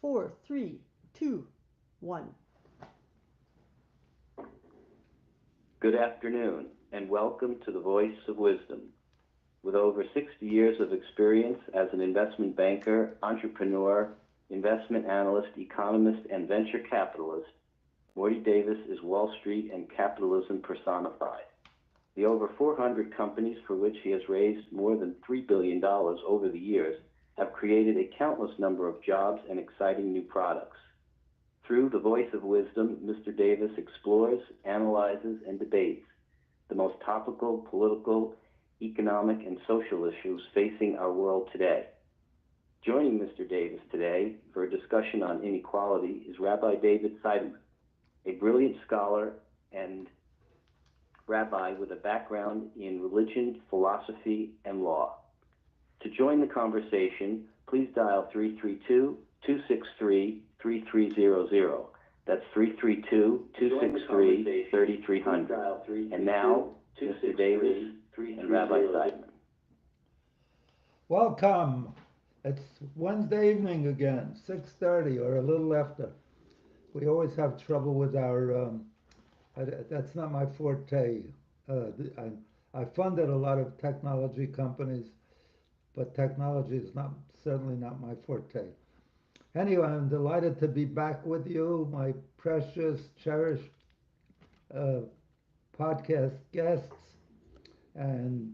4, 3, 2, 1. Good afternoon, and welcome to the Voice of Wisdom. With over 60 years of experience as an investment banker, entrepreneur, investment analyst, economist, and venture capitalist, Morty Davis is Wall Street and capitalism personified. The over 400 companies for which he has raised more than $3 billion over the years have created a countless number of jobs and exciting new products. Through the Voice of Wisdom, Mr. Davis explores, analyzes, and debates the most topical political, economic, and social issues facing our world today. Joining Mr. Davis today for a discussion on inequality is Rabbi David Seidemann, a brilliant scholar and rabbi with a background in religion, philosophy, and law. To join the conversation, please dial 332-263-3300. That's 332-263-3300. And now, Mr. Davis and Rabbi Seidemann. Welcome. It's Wednesday evening again, 6:30 or a little after. We always have trouble with our. That's not my forte. I funded a lot of technology companies, but technology is not certainly not my forte. Anyway, I'm delighted to be back with you, my precious, cherished uh, podcast guests and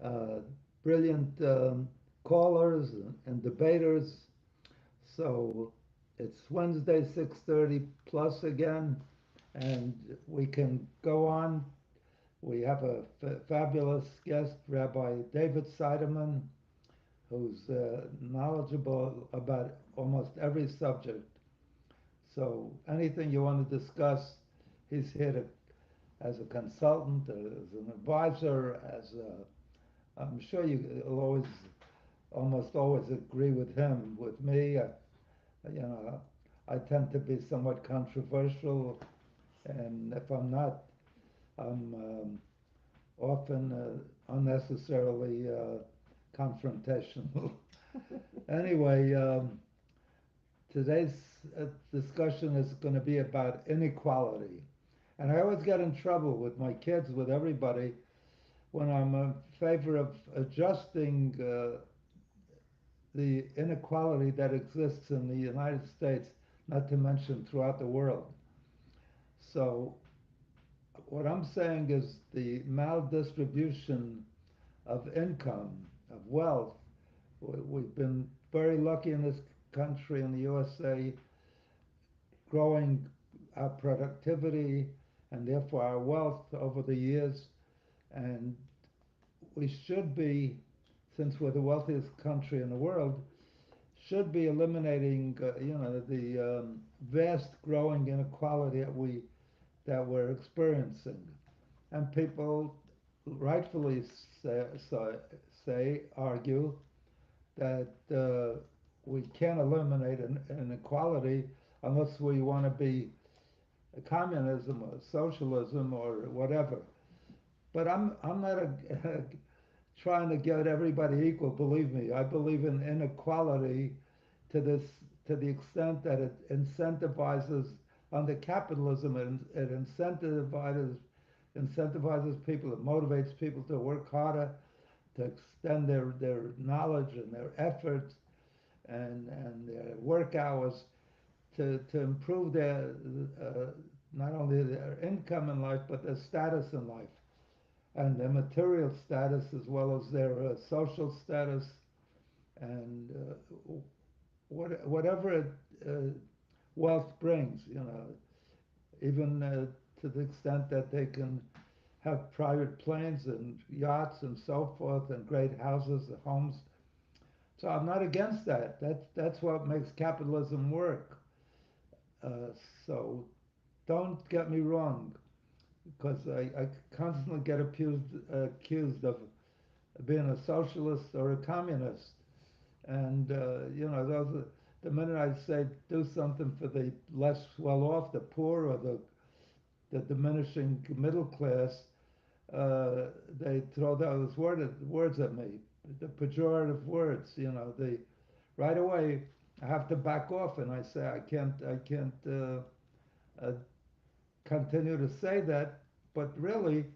uh, brilliant callers and debaters. So it's Wednesday, 6:30 plus again, and we can go on. We have a fabulous guest, Rabbi David Seidemann, who's knowledgeable about almost every subject. So anything you want to discuss, he's here to, as a consultant, as an advisor, I'm sure you'll almost always agree with him. With me, you know, I tend to be somewhat controversial, and if I'm not, I'm often unnecessarily confrontational. Anyway, today's discussion is going to be about inequality. And I always get in trouble with my kids, with everybody, when I'm in favor of adjusting the inequality that exists in the United States, not to mention throughout the world. So, what I'm saying is the maldistribution of income, of wealth. We've been very lucky in this country, in the USA, growing our productivity and therefore our wealth over the years. And we should be, since we're the wealthiest country in the world, should be eliminating, the vast growing inequality that we're experiencing. And people rightfully argue that we can't eliminate inequality unless we want to be communism or socialism or whatever. But I'm not trying to get everybody equal. Believe me, I believe in inequality to this to the extent that it incentivizes under capitalism. It incentivizes people. It motivates people to work harder, to extend their knowledge and their efforts and their work hours to improve their not only their income in life but their status in life and their material status as well as their social status and whatever wealth brings, even to the extent that they can have private planes and yachts and so forth and great houses and homes. So I'm not against that. That's what makes capitalism work. Uh, so don't get me wrong, because I constantly get accused of being a socialist or a communist. And the minute I say do something for the less well off, the poor, or the diminishing middle class, they throw those words at me, the pejorative words. The right away I have to back off, and I say I can't uh, continue to say that. But really,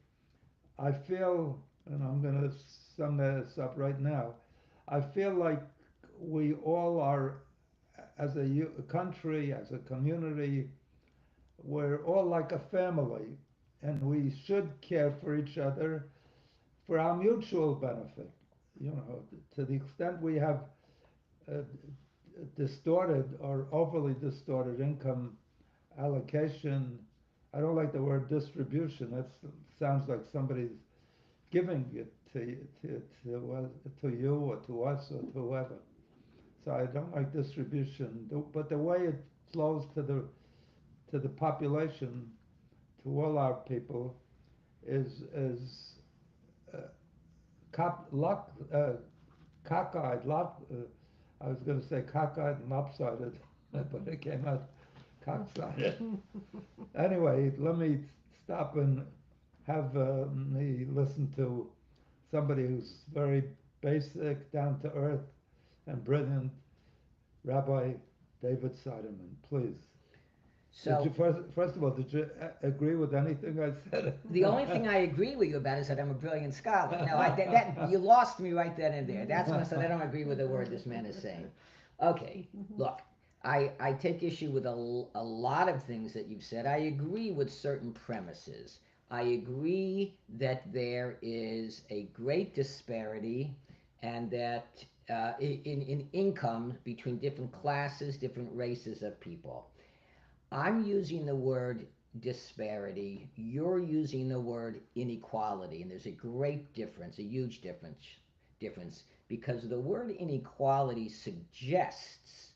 I feel, and I'm going to sum this up right now. I feel like we all are, as a country, as a community, we're all like a family, and we should care for each other for our mutual benefit. You know, to the extent we have uh, distorted or overly distorted income allocation. I don't like the word distribution. That sounds like somebody's giving it to you or to us or to whoever. So I don't like distribution. But the way it flows to the population, to all our people, is uh, cockeyed. I was going to say cockeyed and lopsided, but it came out cocksided. Anyway, let me stop and have me listen to somebody who's very basic, down to earth, and brilliant, Rabbi David Seidemann. Please. Did you So first of all, did you agree with anything I said? the only thing I agree with you about is that I'm a brilliant scholar. No, that you lost me right then and there. That's when I said I don't agree with the word this man is saying. Okay, look, I take issue with a lot of things that you've said. I agree with certain premises. I agree that there is a great disparity and that in income between different classes, different races of people. I'm using the word disparity. You're using the word inequality, and there's a great difference, a huge difference, because the word inequality suggests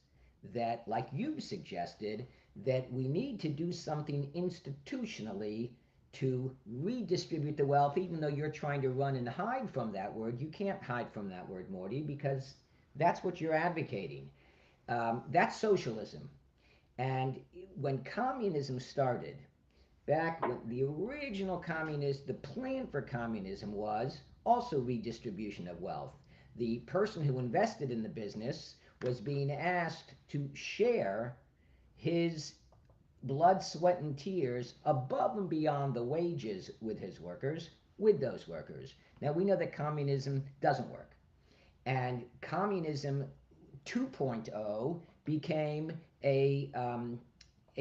that, like you've suggested, that we need to do something institutionally to redistribute the wealth, even though you're trying to run and hide from that word. You can't hide from that word, Morty, because that's what you're advocating. That's socialism. And when communism started, back when the original communist, the plan for communism was also redistribution of wealth. The person who invested in the business was being asked to share his blood, sweat, and tears above and beyond the wages with his workers, with those workers. Now we know that communism doesn't work. And communism 2.0 became a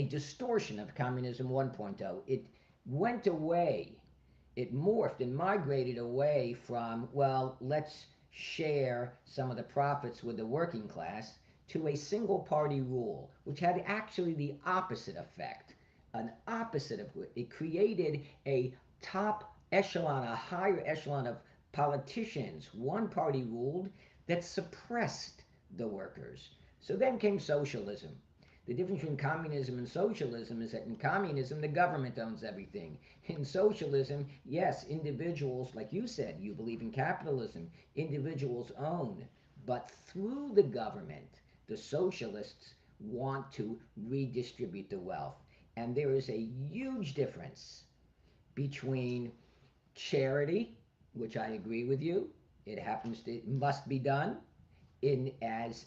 distortion of communism 1.0. It went away, it morphed and migrated away from, well, let's share some of the profits with the working class, to a single party rule, which had actually the opposite effect. An opposite of it created a top echelon, a higher echelon of politicians, one party ruled, that suppressed the workers. So then came socialism. The difference between communism and socialism is that in communism, the government owns everything. In socialism, yes, individuals, like you said, you believe in capitalism, individuals own. But through the government, the socialists want to redistribute the wealth. And there is a huge difference between charity, which I agree with you, it must be done in as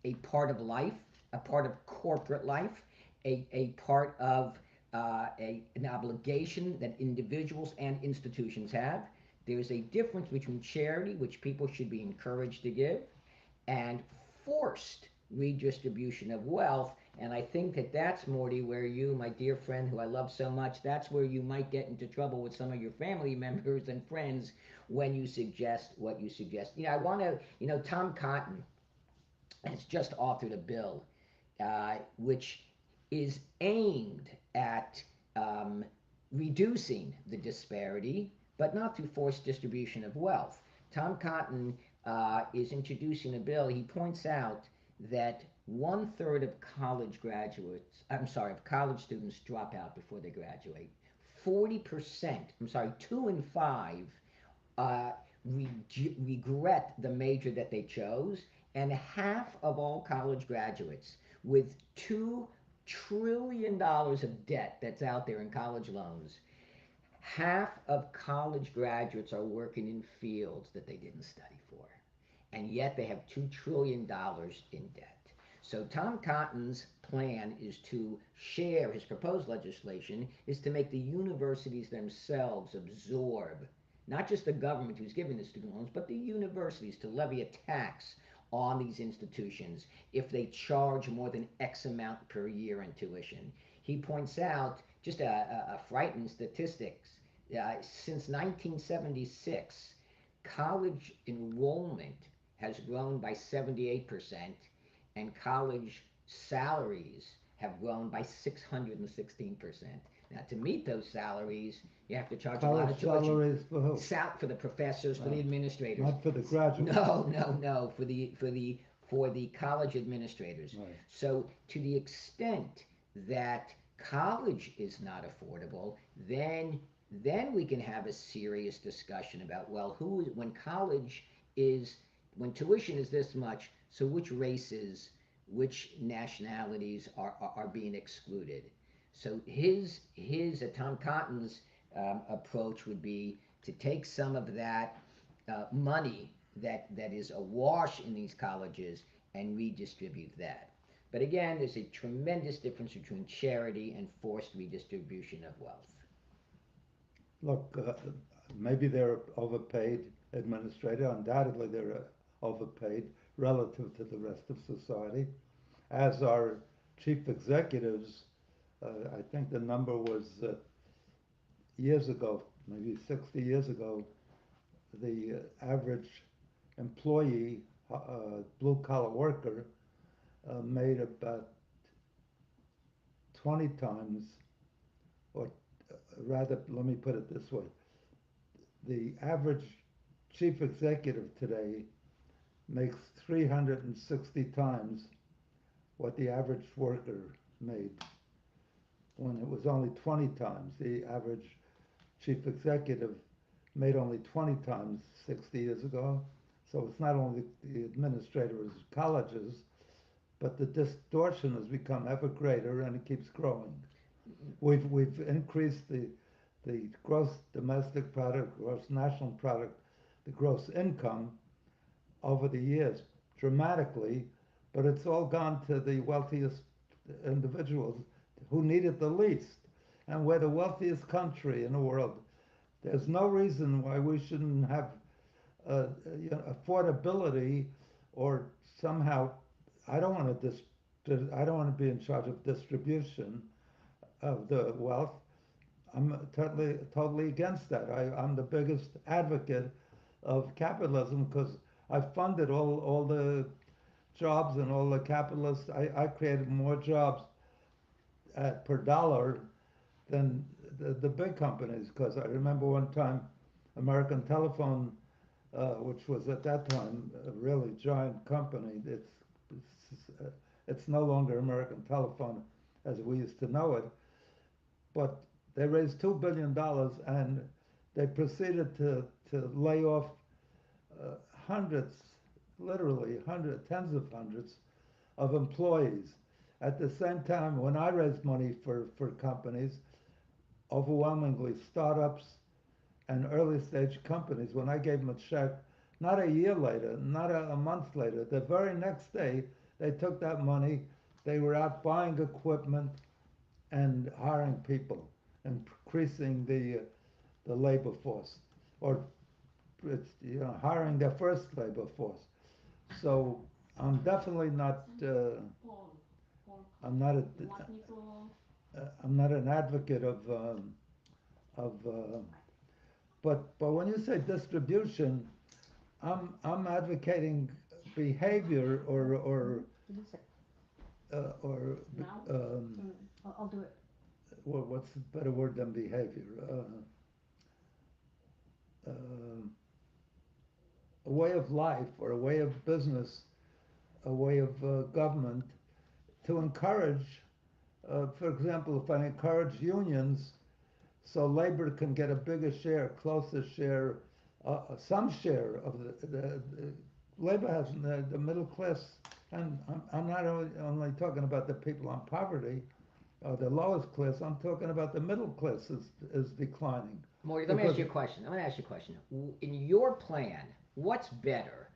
a part of life, a part of corporate life, a part of an obligation that individuals and institutions have. There's a difference between charity, which people should be encouraged to give, and forced redistribution of wealth. And I think that that's, Morty, where you, my dear friend who I love so much, that's where you might get into trouble with some of your family members and friends when you suggest what you suggest. I want to, Tom Cotton has just authored a bill which is aimed at reducing the disparity, but not through forced distribution of wealth. Tom Cotton is introducing a bill. He points out that 1/3 of college students drop out before they graduate. 40%, 2 in 5 regret the major that they chose, and half of all college graduates with $2 trillion of debt that's out there in college loans, half of college graduates are working in fields that they didn't study for, and yet they have $2 trillion in debt. So Tom Cotton's plan is to share, his proposed legislation is to make the universities themselves absorb not just the government who's giving the student loans, but the universities to levy a tax on these institutions if they charge more than X amount per year in tuition. He points out just a frightening statistics. Since 1976, college enrollment has grown by 78%, and college salaries have grown by 616%. Now, to meet those salaries, you have to charge a lot of College tuition. salaries for who? For the professors, for the administrators. Not for the graduates. No, for the college administrators. Right. So to the extent that college is not affordable, then we can have a serious discussion about, well, when tuition is this much, so which races, which nationalities are being excluded. So Tom Cotton's approach would be to take some of that money that is awash in these colleges and redistribute that. But again, there's a tremendous difference between charity and forced redistribution of wealth. Look, maybe they're overpaid administrator. Undoubtedly, they're overpaid relative to the rest of society. As our chief executives, I think the number was years ago, maybe 60 years ago, the average employee, blue-collar worker, made about 20 times, or rather, let me put it this way. The average chief executive today makes 360 times what the average worker made when it was only 20 times. The average chief executive made only 20 times 60 years ago. So it's not only the administrators of colleges, but the distortion has become ever greater and it keeps growing. We've increased the gross domestic product, gross national product, the gross income over the years dramatically, but it's all gone to the wealthiest individuals who need it the least. And we're the wealthiest country in the world. There's no reason why we shouldn't have affordability, or somehow, I don't want to be in charge of distribution of the wealth. I'm totally against that. I'm the biggest advocate of capitalism because I funded all the jobs and all the capitalists. I created more jobs per dollar than the big companies, because I remember one time American Telephone, which was at that time a really giant company, it's no longer American Telephone as we used to know it, but they raised $2 billion and they proceeded to lay off hundreds, literally tens of hundreds of employees. At the same time, when I raised money for companies, overwhelmingly startups and early stage companies, when I gave them a check, not a year later, not a month later, the very next day, they took that money, they were out buying equipment and hiring people, increasing the labor force, or hiring their first labor force. So I'm definitely not. I'm not an advocate but when you say distribution, I'm advocating behavior or I'll do it. well, what's a better word than behavior? A way of life, or a way of business, a way of government, to encourage, for example, if I encourage unions so labor can get a bigger share, closer share, some share of the labor has the middle class, and I'm not only talking about the people on poverty, the lowest class, I'm talking about the middle class is declining. Morty, let me ask you a question. In your plan, what's better?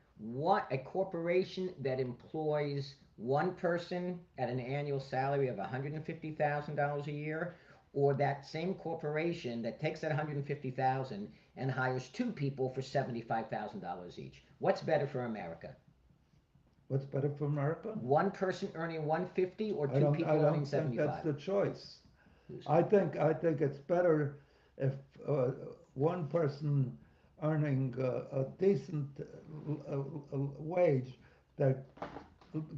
A corporation that employs one person at an annual salary of $150,000 a year, or that same corporation that takes that $150,000 and hires two people for $75,000 each? What's better for America? What's better for America? One person earning 150 or I two don't, people I earning don't think 75? that's the choice. Who's- I think it's better if one person earning a decent wage that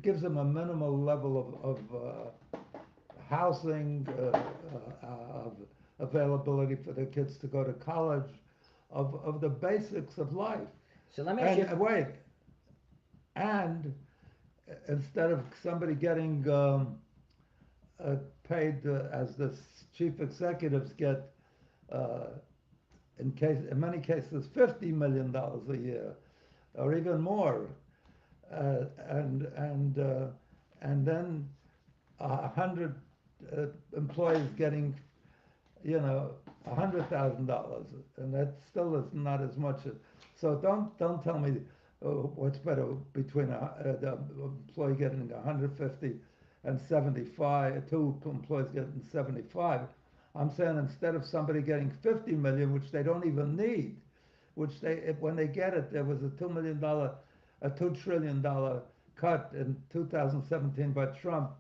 gives them a minimal level of housing, of availability for their kids to go to college, of the basics of life. So let me ask you. And wait, and instead of somebody getting paid as the chief executives get, in many cases, $50 million a year, or even more, and then 100 employees getting, $100,000, and that still is not as much. So don't tell me what's better between the employee getting 150 and 75, two employees getting 75. I'm saying instead of somebody getting 50 million, which they don't even need, which when they get it, there was a $2 trillion cut in 2017 by Trump,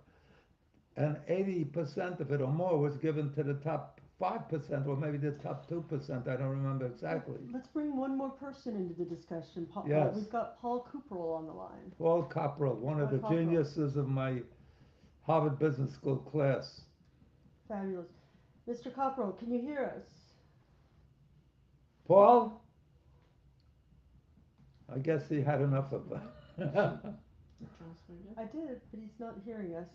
and 80% of it or more was given to the top 5%, or maybe the top 2%. I don't remember exactly. Let's bring one more person into the discussion. Yes. We've got Paul Cooperall on the line. Paul Copperell, one of the Paul Copperell. geniuses of my Harvard Business School class. Fabulous. Mr. Copperall, can you hear us? Paul? I guess he had enough of that. I did, but he's not hearing us.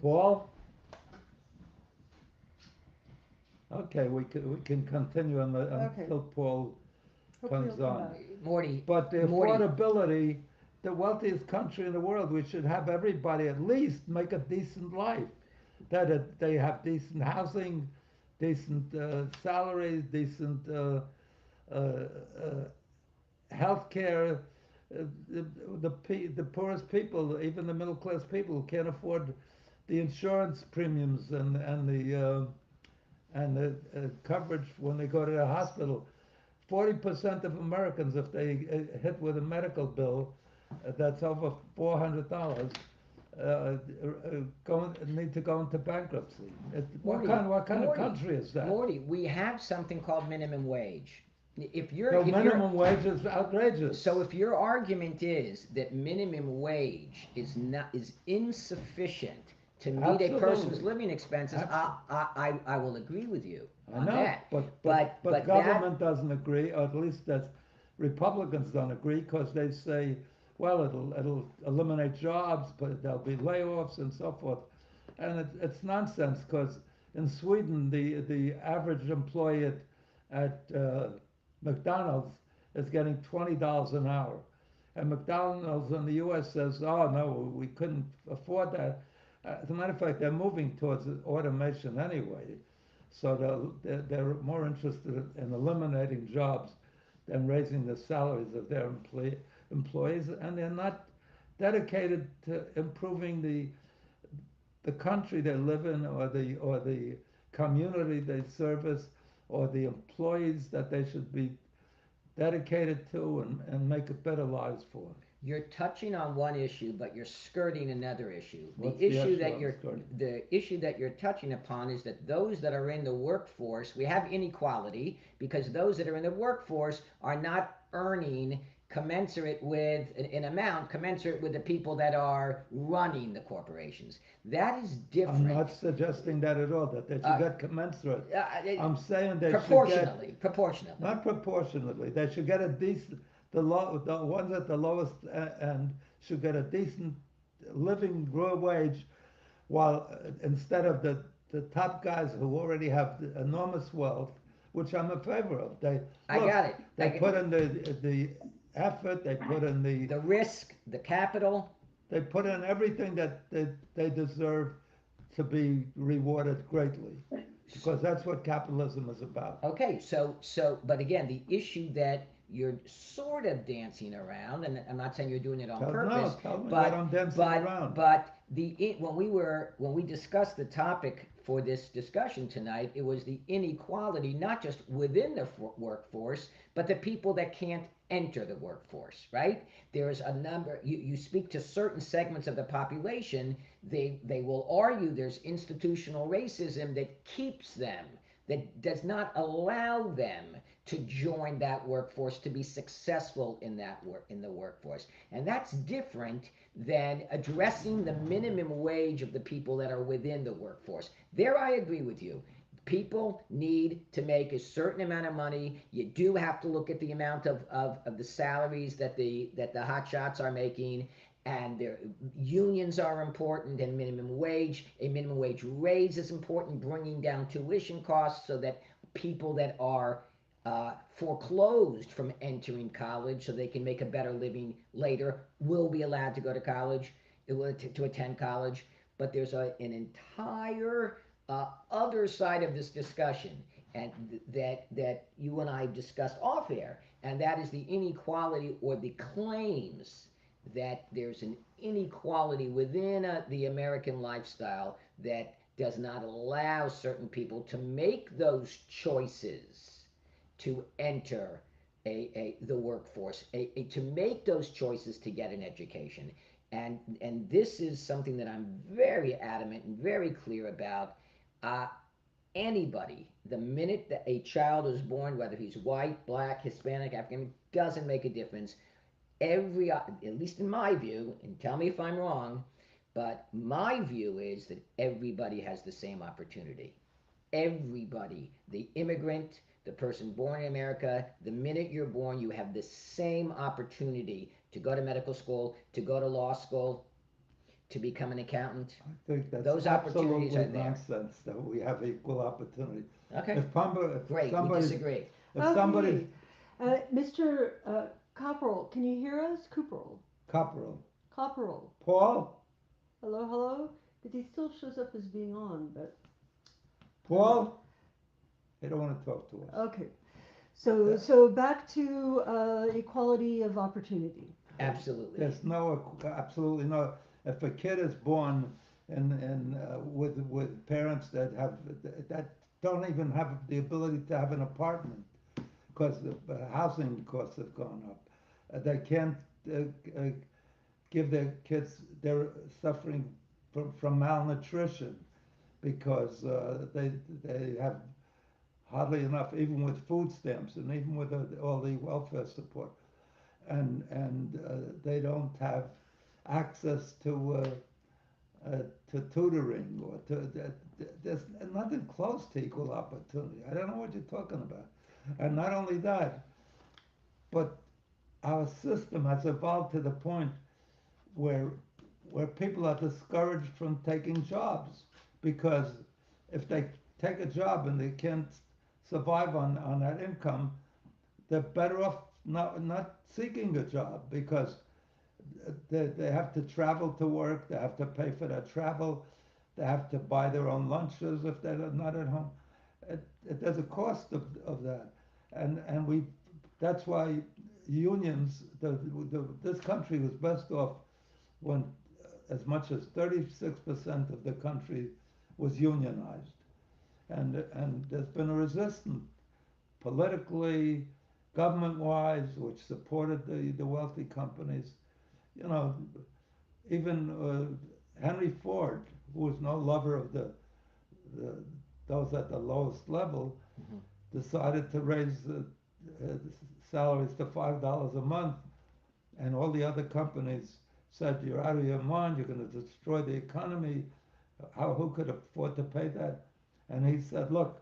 Paul? Okay, we can continue until Paul Hopefully comes he'll come on. back. Morty, But the Morty. affordability, the wealthiest country in the world, we should have everybody at least make a decent life. That they have decent housing, decent salaries, decent health care. The poorest people, even the middle class people, can't afford the insurance premiums and the coverage when they go to the hospital. 40% of Americans, if they hit with a medical bill that's over $400, need to go into bankruptcy. Morty, What kind of Morty, country is that? Morty, we have something called minimum wage. If you're, The if you're minimum wage is outrageous. so if your argument is that minimum wage is insufficient to meet Absolutely. a person's living expenses, I will agree with you I on know, that. but that- government doesn't agree, or at least that's Republicans don't agree, because they say, well, it'll eliminate jobs, but there'll be layoffs and so forth, and it's nonsense. Because in Sweden, the average employee at McDonald's is getting $20 an hour, and McDonald's in the U.S. says, oh no, we couldn't afford that. As a matter of fact, they're moving towards automation anyway, so they're more interested in eliminating jobs than raising the salaries of their employees, and they're not dedicated to improving the country they live in, or the community they service, or the employees that they should be dedicated to and make better lives for. You're touching on one issue, but you're skirting another issue. What's The the issue issue that I'm you're skirting? the issue that you're touching upon is that those that are in the workforce, we have inequality because those that are in the workforce are not earning commensurate with an amount commensurate with the people that are running the corporations. That is different. I'm not suggesting that at all, that they should get commensurate. I'm saying they proportionally, should get, proportionally. not proportionately, they should get a decent, the ones at the lowest end should get a decent living wage, while instead of the top guys who already have enormous wealth, which I'm in favor of. I got it. They put in the effort, they put in the risk, the capital. they put in everything that they deserve to be rewarded greatly, because that's what capitalism is about. Okay, but again, the issue that you're sort of dancing around, and I'm not saying you're doing it on purpose, No, tell me but what I'm dancing around. but when we discussed the topic for this discussion tonight, it was the inequality not just within the workforce, but the people that can't enter the workforce. Right? There's a number. You speak to certain segments of the population, they will argue there's institutional racism that keeps them, that does not allow them to join that workforce, to be successful in the workforce. And that's different than addressing the minimum wage of the people that are within the workforce. There I agree with you. People need to make a certain amount of money. You do have to look at the amount of the salaries that the hotshots are making, and their unions are important, and a minimum wage raise is important, bringing down tuition costs so that people that are foreclosed from entering college so they can make a better living later will be allowed to go to college, to attend college. But there's an entire other side of this discussion, and that you and I discussed off air, and that is the inequality, or the claims that there's an inequality within the American lifestyle that does not allow certain people to make those choices to enter the workforce, to make those choices to get an education. And this is something that I'm very adamant and very clear about. Anybody, the minute that a child is born, whether he's white, black, Hispanic, African, doesn't make a difference. At least in my view, and tell me if I'm wrong, but my view is that everybody has the same opportunity. Everybody, the immigrant, the person born in America, the minute you're born, you have the same opportunity to go to medical school, to go to law school, to become an accountant. I think that's Those opportunities absolutely are there. nonsense that we have equal opportunity. Okay, If great, we somebody, disagree. if somebody, Mr. Copperell, can you hear us? Cooperell. Copperell, Copperell. Paul, Hello, hello? Because he still shows up as being on, but... Paul, they don't want to talk to us. Okay. So back to equality of opportunity. Absolutely. There's absolutely no. If a kid is born with parents that don't even have the ability to have an apartment because the housing costs have gone up, they can't give their kids. They're suffering from malnutrition because they have hardly enough, even with food stamps and even with all the welfare support, and they don't have access to tutoring or there's nothing close to equal opportunity. I don't know what you're talking about. And not only that, but our system has evolved to the point where people are discouraged from taking jobs because if they take a job and they can't survive on that income, they're better off not seeking a job because they have to travel to work, they have to pay for their travel, they have to buy their own lunches if they're not at home. There's a cost of that, and that's why unions. This country was best off when as much as 36% of the country was unionized, and there's been a resistance politically, government-wise, which supported the wealthy companies. You know, even Henry Ford, who was no lover of those at the lowest level, decided to raise the salaries to $5 a month, and all the other companies said, "You're out of your mind. You're going to destroy the economy. Who could afford to pay that?" And he said, "Look,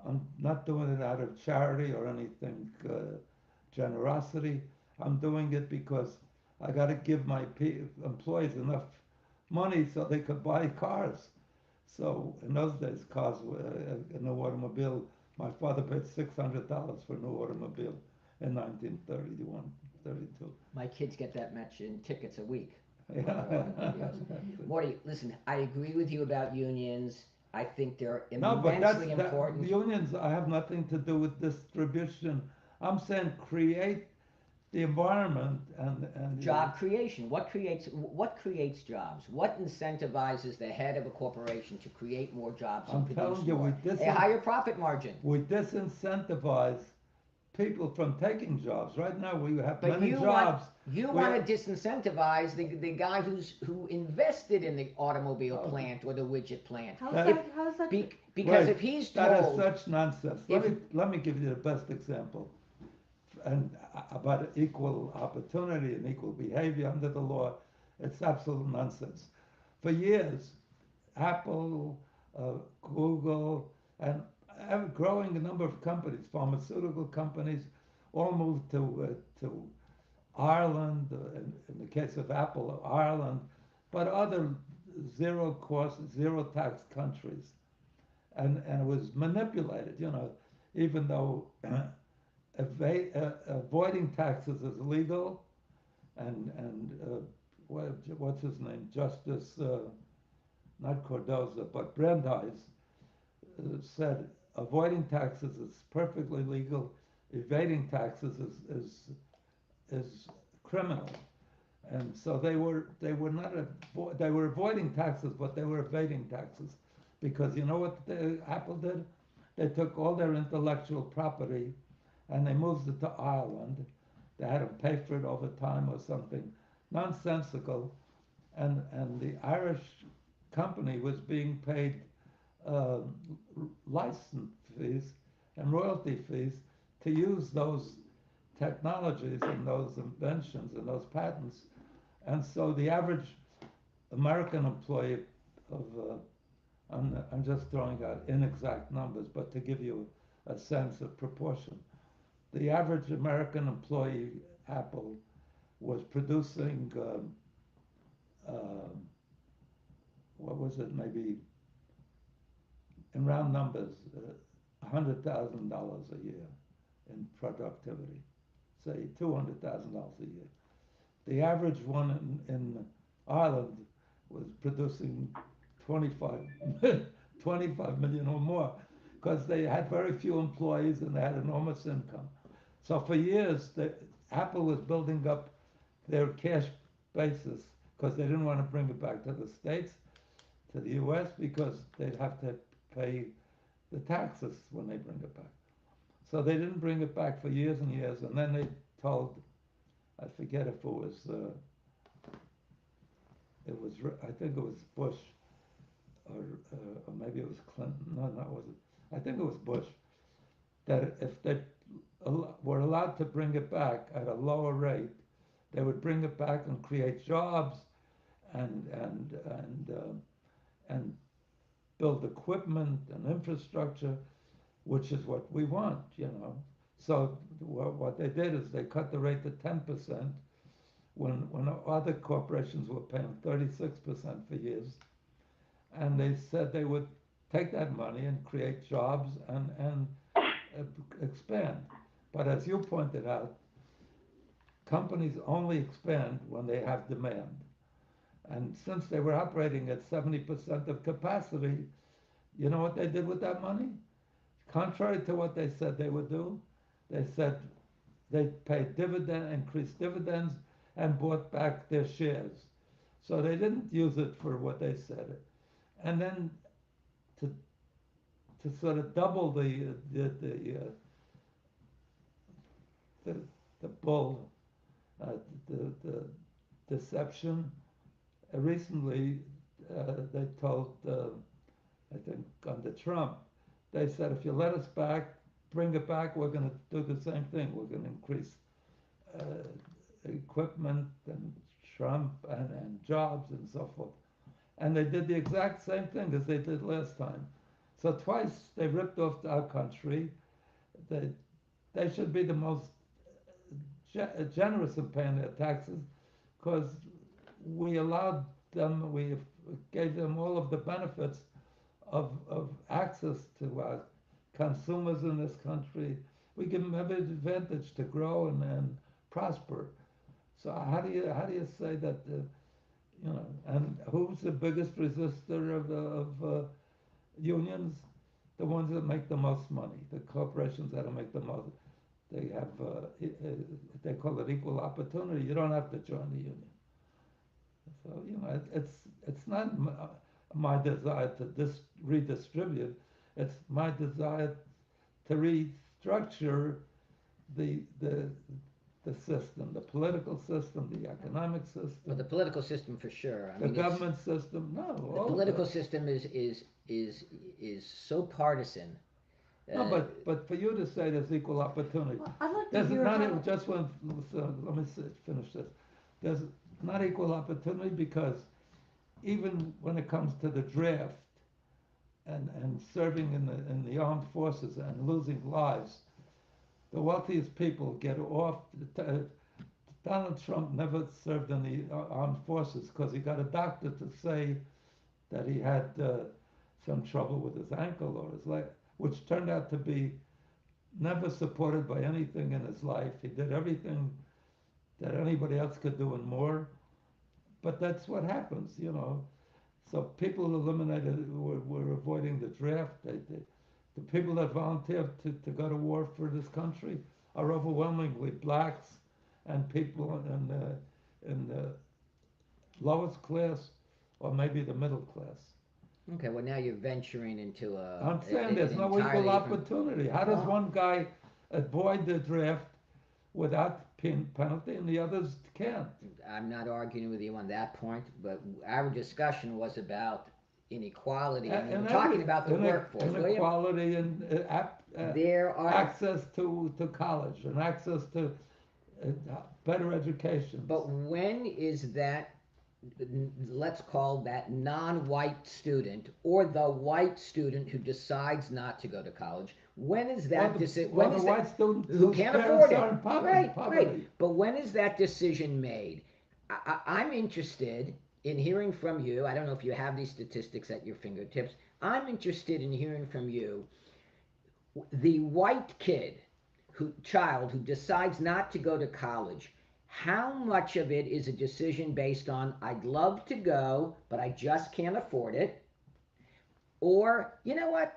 I'm not doing it out of charity or anything, generosity. I'm doing it because I got to give my employees enough money so they could buy cars." So in those days, cars were an automobile. My father paid $600 for a new automobile in 1931, 32. My kids get that much in tickets a week. Yeah. Morty, listen, I agree with you about unions. I think they're No, but immensely important. unions. I have nothing to do with distribution. I'm saying create the environment and Job creation. What creates jobs? What incentivizes the head of a corporation to create more jobs and I'm produce telling you, more? A higher profit margin. we disincentivize people from taking jobs. Right now, we have But many you jobs. want to disincentivize the guy who invested in the automobile Oh. plant or the widget plant. How's that? Because Right. if he's That is told, such nonsense. Let me give you the best example, and about equal opportunity and equal behavior under the law. It's absolute nonsense. For years, Apple, Google, and a growing number of companies, pharmaceutical companies, all moved to Ireland. In the case of Apple, Ireland, but other zero cost, zero tax countries, and it was manipulated. Even though avoiding taxes is legal, and what's his name, Justice not Cardozo, but Brandeis said avoiding taxes is perfectly legal. Evading taxes is criminal. And so they were not they were avoiding taxes, but they were evading taxes, because you know what Apple did? They took all their intellectual property and they moved it to Ireland. They had to pay for it over time or something nonsensical, and the Irish company was being paid uh, license fees and royalty fees to use those technologies and those inventions and those patents. And so the average American employee of, I'm just throwing out inexact numbers, but to give you a sense of proportion, the average American employee, Apple, was producing, um, what was it, maybe in round numbers, $100,000 a year in productivity, say $200,000 a year. The average one in Ireland was producing 25, 25 million or more, because they had very few employees and they had enormous income. So for years, Apple was building up their cash basis, because they didn't want to bring it back to the States, to the US, because they'd have to pay the taxes when they bring it back. So they didn't bring it back for years and years, and then they told, I forget if I think it was Bush, or maybe it was Clinton. No, it wasn't. I think it was Bush. That if they were allowed to bring it back at a lower rate, they would bring it back and create jobs, and build equipment and infrastructure, which is what we want. So what they did is they cut the rate to 10%, when other corporations were paying 36% for years, and they said they would take that money and create jobs and expand. But as you pointed out, companies only expand when they have demand. And since they were operating at 70% of capacity, you know what they did with that money? Contrary to what they said they would do, they said they paid increased dividends, and bought back their shares. So they didn't use it for what they said. And then to sort of double the, the bull, uh, the deception, recently they told, I think under Trump, they said, if you let us bring it back, we're going to do the same thing. We're going to increase equipment and Trump and jobs and so forth. And they did the exact same thing as they did last time. So twice they ripped off our country. They should be the most generous in paying their taxes, because we gave them all of the benefits of access to our consumers in this country. We give them every advantage to grow and prosper. So how do you say that? And who's the biggest resistor of unions? The ones that make the most money, the corporations that make the most. they have, they call it equal opportunity. You don't have to join the union. So, it's not my desire to redistribute. It's my desire to restructure the, the, the system, the political system, the economic Well, system, the political system for sure. the government system. No, the all of political it. system is so partisan. No, but for you to say there's equal opportunity, Well, I'd like to there's hear not how, just one. Let me finish this. There's not equal opportunity because even when it comes to the draft and serving in the armed forces and losing lives, the wealthiest people get off. Donald Trump never served in the armed forces because he got a doctor to say that he had some trouble with his ankle or his leg, which turned out to be never supported by anything in his life. He did everything that anybody else could do and more. But that's what happens. So people eliminated were avoiding the draft. The people that volunteer to go to war for this country are overwhelmingly blacks and people in the lowest class or maybe the middle class. Okay, well now you're venturing into I'm saying there's no entirely equal different. opportunity. How does Well- one guy avoid the draft without penalty and the others can't? I'm not arguing with you on that point, but our discussion was about inequality, and we were talking about the workforce. William, Inequality and there are, access to college and access to better education. but when is that? Let's call that non-white student or the white student who decides not to go to college. When is that decision? Well, the white student who whose can't parents afford it? are in Right. poverty. But when is that decision made? I'm interested in hearing from you. I don't know if you have these statistics at your fingertips. I'm interested in hearing from you. The white child who decides not to go to college, how much of it is a decision based on I'd love to go, but I just can't afford it? Or, you know what?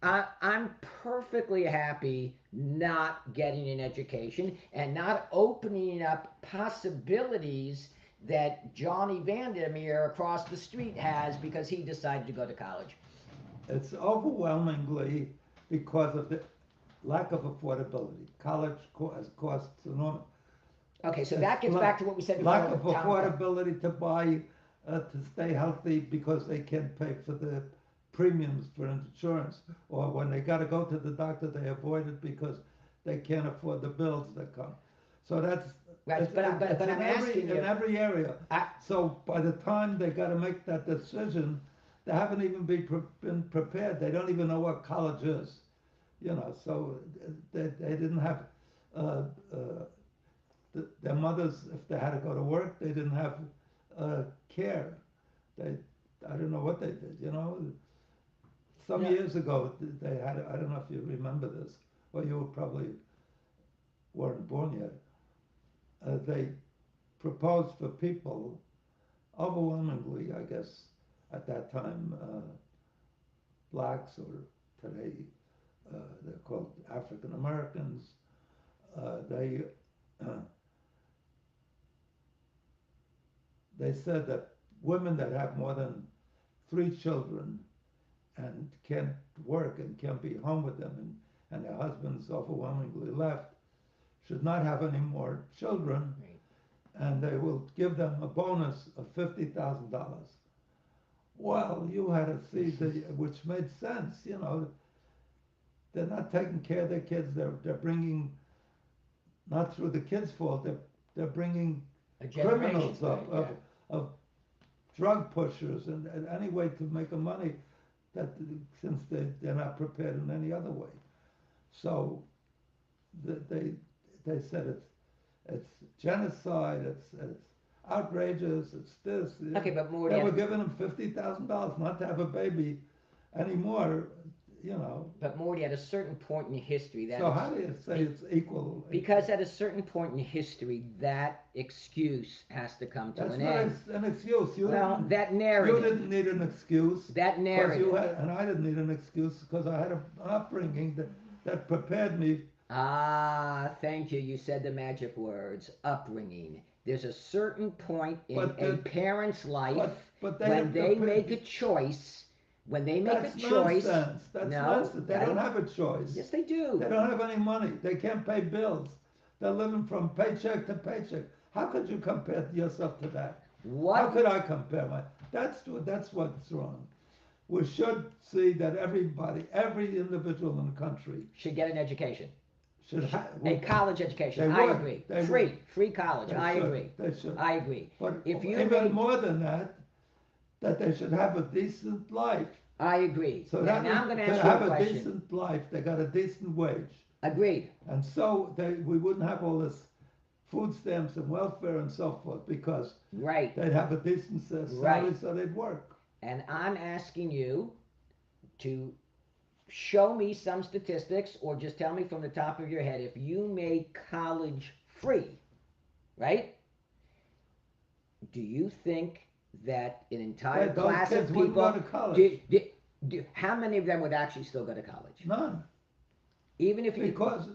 I'm perfectly happy not getting an education and not opening up possibilities that Johnny Vandermeer across the street has because he decided to go to college. It's overwhelmingly because of the lack of affordability. College costs enormous. Okay, so that gets back to what we said before. Lack of with town- affordability to buy, to stay healthy because they can't pay for the premiums for insurance. Or when they got to go to the doctor, they avoid it because they can't afford the bills that come. So that's Right, it's, but it's I'm asking you. in every area. I- So by the time they got to make that decision, they haven't even been prepared. They don't even know what college is. So they didn't have their mothers, if they had to go to work, they didn't have care. I don't know what they did. Some Yeah. years ago, they had. I don't know if you remember this, or you probably weren't born yet. They proposed for people, overwhelmingly, I guess, at that time, blacks, or today they're called African Americans. They they said that women that have more than 3 children and can't work and can't be home with them, and their husbands overwhelmingly left, should not have any more children, Right. and they will give them a bonus of $50,000. Well, you had to see which made sense. They're not taking care of their kids. They're bringing, not through the kids' fault. They're bringing A generation, criminals up right, of drug pushers and any way to make a money that since they're not prepared in any other way. So they said it's genocide. It's outrageous. It's this. Okay, but Morty, They were giving them $50,000 not to have a baby anymore. But Morty, at a certain point in history, that So how do you say it's equal? because at a certain point in history, that excuse has to come to That's an not end. an excuse. Well, that You narrative, didn't need an excuse. that Because narrative. and I didn't need an excuse because I had an upbringing that prepared me Ah, thank you. You said the magic words, upbringing. There's a certain point in But a the- parent's life but when have they to make a choice. When they make That's a choice, nonsense. That's no, nonsense. They that don't ain't- have a choice. yes, they do. They don't have any money. They can't pay bills. They're living from paycheck to paycheck. How could you compare yourself to that? How What? could I compare my? That's what's wrong. We should see that every individual in the country Should get an education, should have. a college education. They I would. agree. They Free, would. free college. They I should. agree. They should. I agree. But If you even make- more than that, that they should have a decent life. I agree. So now, that now I'm going to to ask you have a a question. decent life, they got a decent wage, Agreed. and so we wouldn't have all this food stamps and welfare and so forth because Right. they'd have a decent salary, Right. so they'd work. And I'm asking you to show me some statistics or just tell me from the top of your head if you made college free, right? Do you think that an entire Those class kids of wouldn't people, go to college. how many of them would actually still go to college? None, Even if you,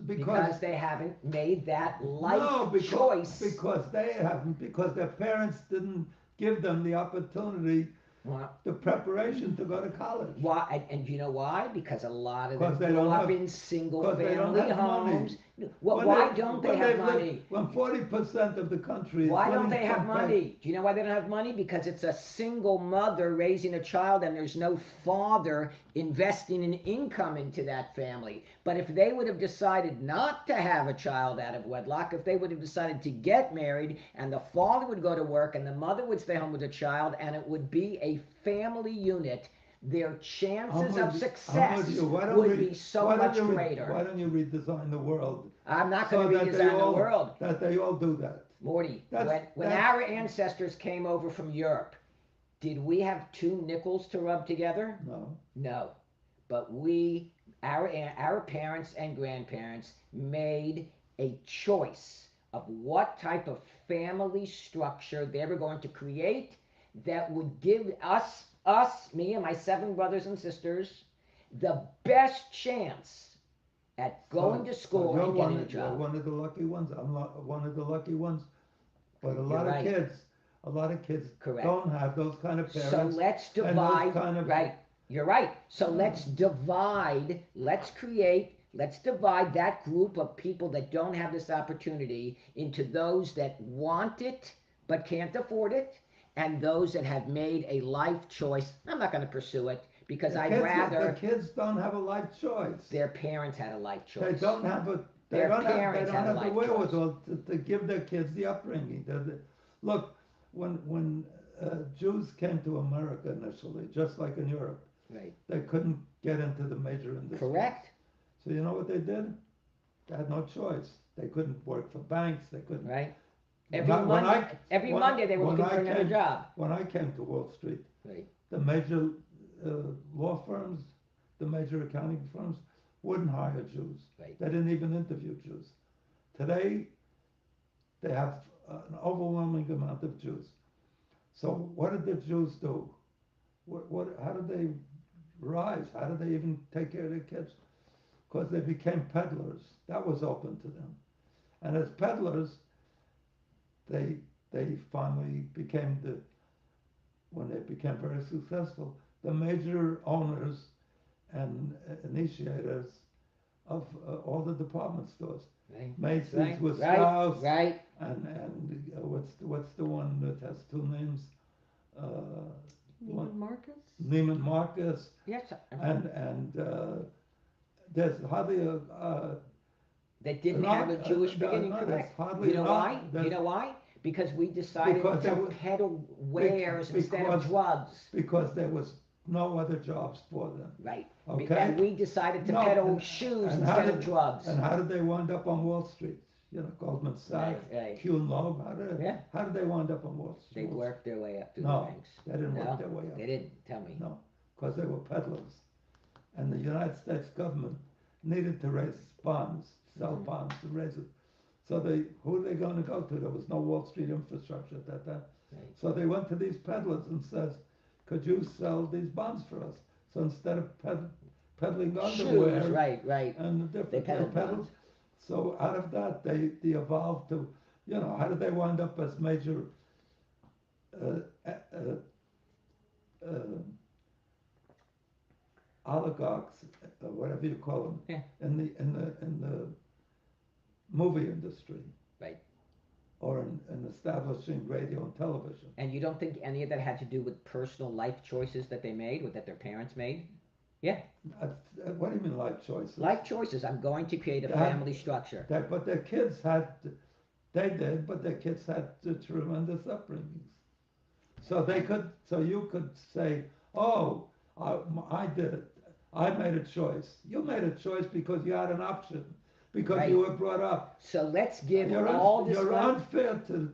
because they haven't made that life no, choice. because they haven't, because their parents didn't give them the opportunity, Well, the preparation to go to college. why? And you know why? Because a lot of them Because they grew don't up have- in single because they don't family have money. homes. Well, When why don't they when have they've lived- money? When 40% of the country is Why don't living they have from money? Do you know why they don't have money? Because it's a single mother raising a child and there's no father investing an income into that family. But if they would have decided not to have a child out of wedlock, if they would have decided to get married and the father would go to work and the mother would stay home with the child and it would be a family unit, their chances of success would be so much greater. Why don't you redesign the world? I'm not going so to that they redesign the all- world. That they all do that. Morty, That's- when that's- our ancestors came over from Europe, did we have two nickels to rub together? No. No. But our parents and grandparents made a choice of what type of family structure they were going to create that would give us, me and my 7 brothers and sisters, the best chance at going to school you're and getting a You're job. one of the lucky ones. I'm not one of the lucky ones. But a You're lot right. of kids Correct. don't have those kind of parents. So let's and those divide, kind of- right, you're right. So let's divide, let's divide that group of people that don't have this opportunity into those that want it but can't afford it and those that have made a life choice. I'm not going to pursue it because The I'd kids- rather The kids don't have a life choice. their parents had a life choice. They don't have a. They Their don't have, parents they don't had a have the life wherewithal to give their kids the upbringing. Look, when Jews came to America initially, just like in Europe, Right. they couldn't get into the major industries. Correct. So you know what they did? They had no choice. They couldn't work for banks. They couldn't. Right. When Every I- when Monday, I- every when- Monday they were when looking I for another came- job. When I came to Wall Street, Right. the major law firms, the major accounting firms wouldn't hire Jews. Right. They didn't even interview Jews. Today, they have an overwhelming amount of Jews. So what did the Jews do? How did they rise? How did they even take care of their kids? Because they became peddlers. That was open to them. And as peddlers, they finally became when they became very successful, the major owners and initiators of all the department stores. Right. Macy's Right. with Right. Strauss, Right. and what's the one that has 2 names? Neiman Marcus? Neiman Marcus, Yes. and there's hardly They didn't not- have a Jewish no, beginning, no, there's correct? hardly You know not- why? there's- You know why? Because we decided Because to there was- peddle wares instead of because- drugs. because there was no other jobs for them. Right. Okay. And we decided to No, peddle shoes and how instead of did- drugs. And how did they wind up on Wall Street? You know, Goldman Sachs, Right. Q and Loeb. Yeah. How did they wind up on Wall Street? They worked their way up through No, the ranks. They didn't No, work their way up. They didn't. Tell me. No, because they were peddlers, and the United States government needed to raise bonds, sell Mhm. bonds to raise it. So who are they going to go to? There was no Wall Street infrastructure at that time. Right. So they went to these peddlers and says, "Could you sell these bonds for us?" So instead of peddling underwear Shoes. Right. Right. and the different, They peddled bonds. So out of that, they evolved to, how did they wind up as major uh, uh, uh, oligarchs, whatever you call them, Yeah. in the movie industry, Right. or in establishing radio and television. And you don't think any of that had to do with personal life choices that they made or that their parents made? Yeah. What do you mean life choices? Life choices. I'm going to create a family structure. But their kids had, they did, but their kids had tremendous upbringings. So you could say, oh, I did it. I made a choice. You made a choice because you had an option, because Right. you were brought up. So let's give You're, all this you're money. unfair to,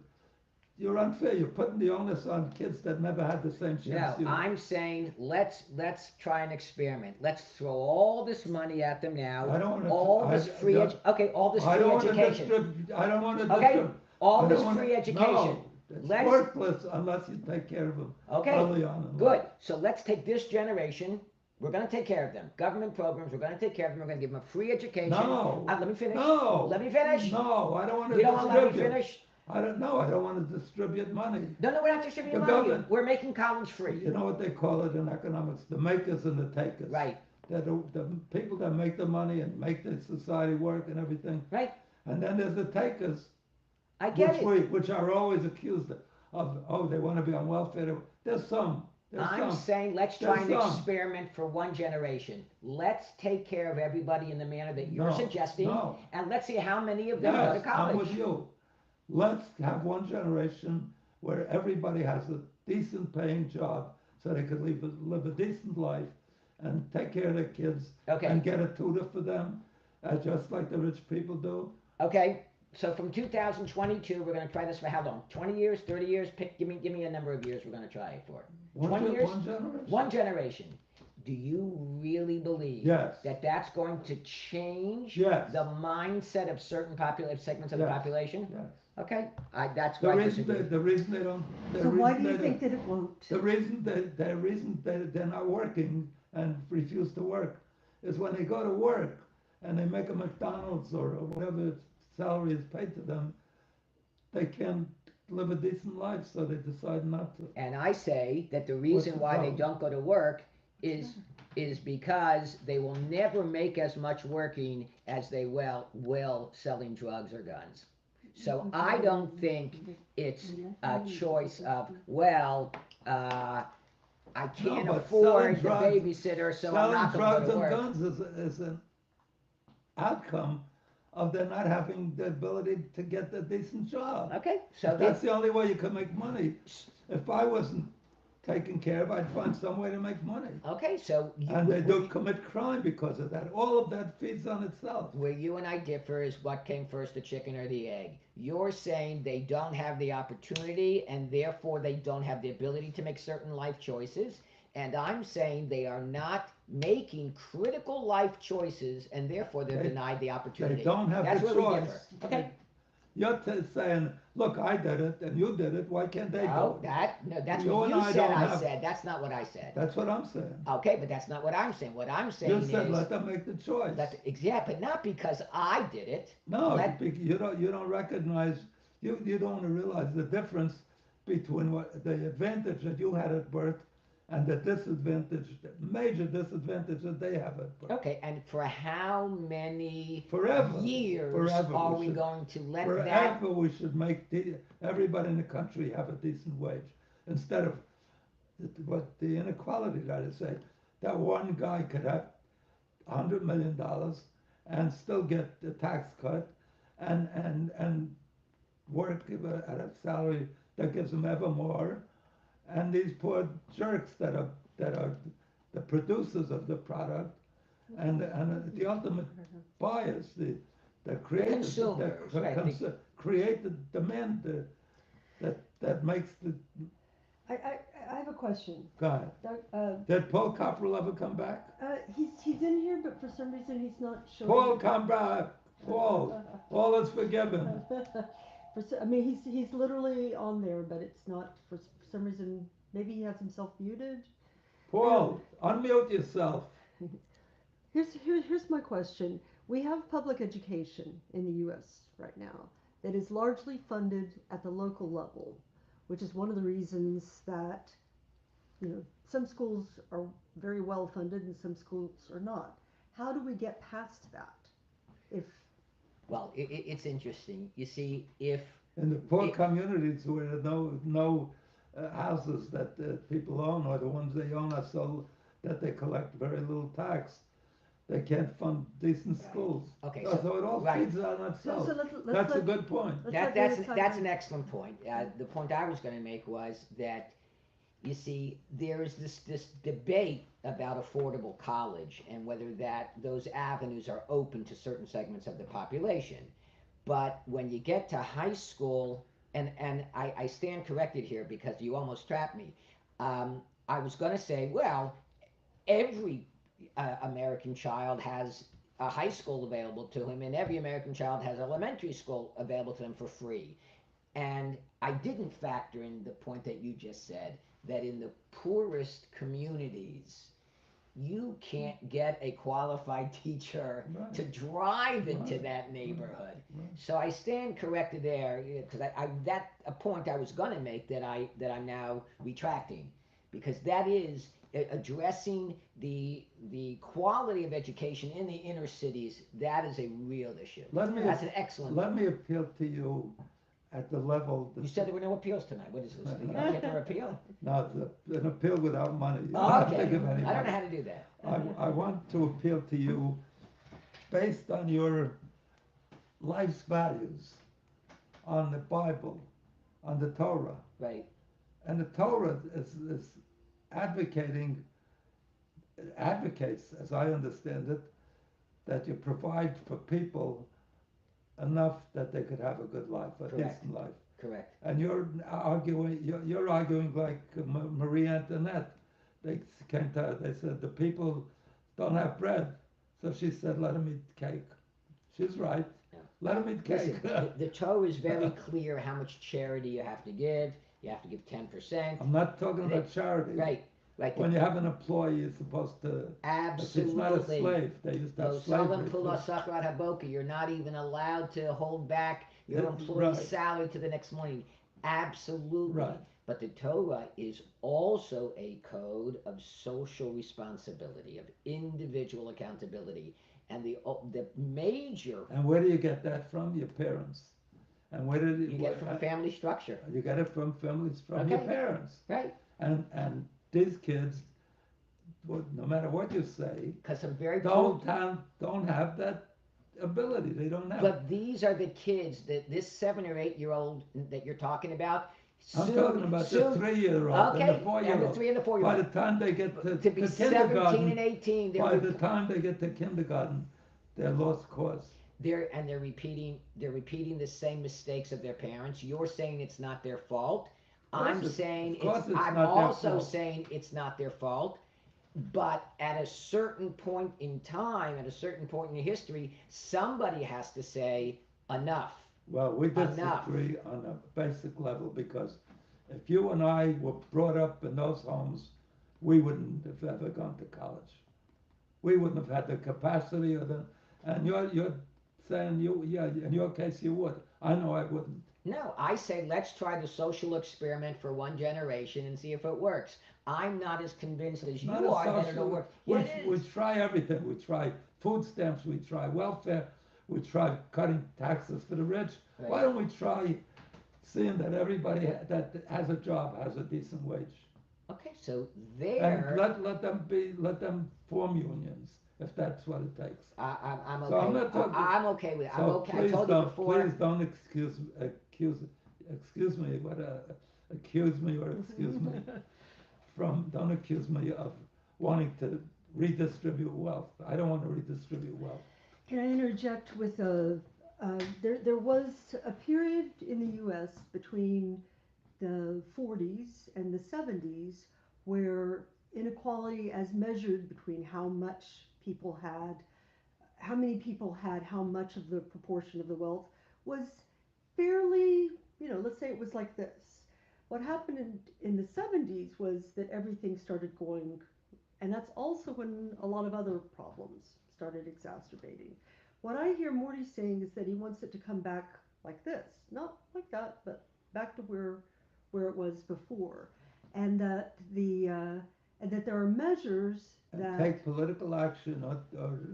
you're unfair. You're putting the onus on kids that never had the same chance No, you. I'm saying let's try an experiment. Let's throw all this money at them now. I don't want to. All this free all this I free don't want to education. distribute. I don't want to Okay, distribute. all I this don't wanna- free education. No, it's Let's- worthless unless you take care of them Okay, early on in good. life. So let's take this generation. We're going to take care of them. Government programs. We're going to take care of them. We're going to give them a free education. No. Let me finish. No. Let me finish. No, I don't want to You don't want to let me distribute. finish. I don't know. I don't want to distribute money. No, we're not distributing The money. government- We're making college free. You know what they call it in economics? The makers and the takers. Right. The people that make the money and make the society work and everything. Right. And then there's the takers, I get it. which are always accused of, oh, they want to be on welfare. There's some. I'm saying let's try an There's some. experiment for one generation. Let's take care of everybody in the manner that you're No, suggesting, no. and let's see how many of them go to Yes, college. I'm with you. Let's have one generation where everybody has a decent paying job so they could live a decent life and take care of their kids Okay. and get a tutor for them, just like the rich people do. Okay. So from 2022, we're going to try this for how long? 20 years, 30 years? Give me a number of years we're going to try it for. 20 years? One generation. One generation. Do you really believe Yes. that that's going to change Yes. the mindset of certain segments of the Yes. population? Yes. Okay, that's The why I reason disagree. the reason they don't. So why do you think that it won't? The reason they're not working and refuse to work is when they go to work and they make a McDonald's or whatever salary is paid to them, they can't live a decent life, so they decide not to. And I say that the reason the why they problem? don't go to work is because they will never make as much working as they will selling drugs or guns. So I don't think it's a choice of, I can't but afford the selling drugs- babysitter, so I'm Selling not going to drugs go to and work. guns is an outcome of their not having the ability to get a decent job. Okay, so That's the only way you can make money. If I wasn't taken care of, I'd find some way to make money. okay, so And they do commit crime because of that. All of that feeds on itself. where you and I differ is what came first, the chicken or the egg. You're saying they don't have the opportunity and therefore they don't have the ability to make certain life choices. And I'm saying they are not making critical life choices and therefore they're They- denied the opportunity. They don't have That's the where we choice. differ. Okay. You're saying, look, I did it and you did it. Why can't they No, do it? that's You what and you I said. don't I have- said that's not what I said. That's what I'm saying. Okay, but that's not what I'm saying. What I'm saying You said is let them make the choice. yeah, but not because I did it. No, Let- you don't recognize, you don't realize the difference between the advantage that you had at birth and the disadvantage, the major disadvantage that they have at birth. Okay, and for how many Forever. years Forever are we we should- going to let Forever that? we should make everybody in the country have a decent wage instead of what the inequality that is say. That one guy could have $100 million and still get the tax cut and work at a salary that gives him ever more. And these poor jerks that are the producers of the product and the ultimate buyers, the creators, Consumers, right, create the demand that makes the I have a question. guy. Did Paul Copperell ever come back? He's in here, but for some reason he's not showing. Paul, come back. Paul, all is forgiven. I mean, he's literally on there, but it's not for some reason. Maybe he has himself muted. Paul, unmute yourself. Here's my question. We have public education in the U.S. right now that is largely funded at the local level, which is one of the reasons that, some schools are very well funded and some schools are not. How do we get past that? If Well, it's interesting. You see, if In the poor it, communities where no houses that people own, or the ones they own are so that they collect very little tax, they can't fund decent Right. schools. Okay, So it all right. feeds on itself. so That's a good point. let's That, let that's David that's Seidemann. an excellent point. The point I was going to make was that you see there is this debate about affordable college and whether those avenues are open to certain segments of the population. But when you get to high school, and I stand corrected here because you almost trapped me. I was going to say, well, every American child has a high school available to him, and every American child has elementary school available to them for free. And I didn't factor in the point that you just said that in the poorest communities, you can't get a qualified teacher Right. to drive into Right. that neighborhood. Right. So I stand corrected there because that a point I was going to make that I'm now retracting, because that is addressing the quality of education in the inner cities. That is a real issue. That's an excellent. Let me appeal to you at the level. You said there were no appeals tonight. What is this? You don't get to appeal? No, an appeal without money. You don't Oh, have to okay. give any I don't know money. how to do that. I want to appeal to you based on your life's values, on the Bible, on the Torah. Right. And the Torah is advocating, advocates, as I understand it, that you provide for people enough that they could have a good life, a Correct. decent life. Correct. And you're arguing like Marie Antoinette. They came to her, they said the people don't have bread, so she said let them eat cake. She's right. Yeah. Let them eat Listen, cake. the Torah is very clear how much charity you have to give. You have to give 10%. I'm not talking about charity. Right. Right. When you have an employee, you're supposed to. If it's not a Absolutely. slave, they used to Lo have salam slavery. pulo sakrat haboka. You're not even allowed to hold back your That's employee's right. salary to the next morning. Absolutely. Right. But the Torah is also a code of social responsibility, of individual accountability, and the major And where do you get that from? Your parents. And where did you get from family structure. You get it from families, from your Okay. parents. Right. And these kids, no matter what you say, Because some very don't have that ability. They don't have. But these are the kids that this 7 or 8 year old that you're talking about. I'm talking about the 3-year-old Okay, and the 4-year-old. and the 3 and the 4 year By old. the time they get To be to 17 kindergarten, and 18, by the time they get to kindergarten, they're lost cause. they're repeating the same mistakes of their parents. You're saying it's not their fault. I'm saying I'm also saying it's not their fault. But at a certain point in time, at a certain point in history, somebody has to say enough. Well, we Enough. disagree on a basic level because if you and I were brought up in those homes, we wouldn't have ever gone to college. We wouldn't have had the capacity or and you're saying in your case you would. I know I wouldn't. No, I say let's try the social experiment for one generation and see if it works. I'm not as convinced as you Not a are that social- it'll work. We, Yeah, it we is. try everything. We try food stamps. We try welfare. We try cutting taxes for the rich. Right. Why don't we try seeing that everybody that has a job has a decent wage? Okay, so And there, let them form unions if that's what it takes. I'm So I'm okay. not talking- I'm okay with it. I'm So okay. I please told you don't, before. please don't excuse me, accuse me or excuse me don't accuse me of wanting to redistribute wealth. I don't want to redistribute wealth. Can I interject with there was a period in the U.S. between the 40s and the 70s where inequality as measured between how much people had, how many people had how much of the proportion of the wealth was fairly, let's say it was like this. What happened in the 70s was that everything started going And that's also when a lot of other problems started exacerbating. What I hear Morty saying is that he wants it to come back like this, not like that, but back to where it was before, and that and that there are measures And that take political action or